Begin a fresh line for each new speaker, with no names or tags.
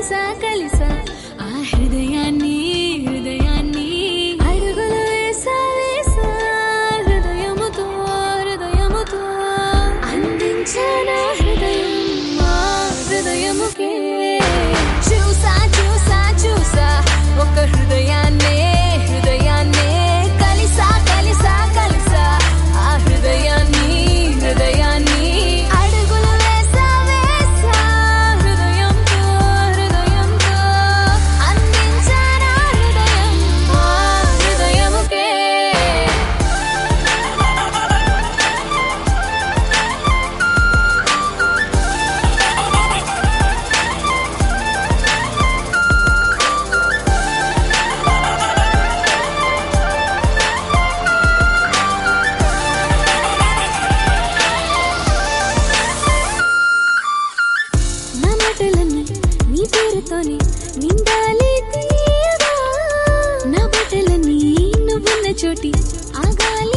కలిసా కలిసా ఆ హృదయాన్ని హృదయాన్ని అడుగులు వేసా వేసా హృదయముతో హృదయముతో అందించానా హృదయం మా హృదయముకే చూసా చూసా చూసా ఒక హృదయాన్నే హృదయాన్నే కలిసా కలిసా కలిసా ఆ హృదయాన్ని హృదయాన్ని అడుగులు వేసా వేసా హృదయంతో హృదయంతో అందించానా హృదయం ఆ హృదయముకే నా మాటలన్నీ నీ పేరుతోనే నిండాలి తీయగా నా బట్టలన్నీ నువ్వున్న చోటి ఆగాలి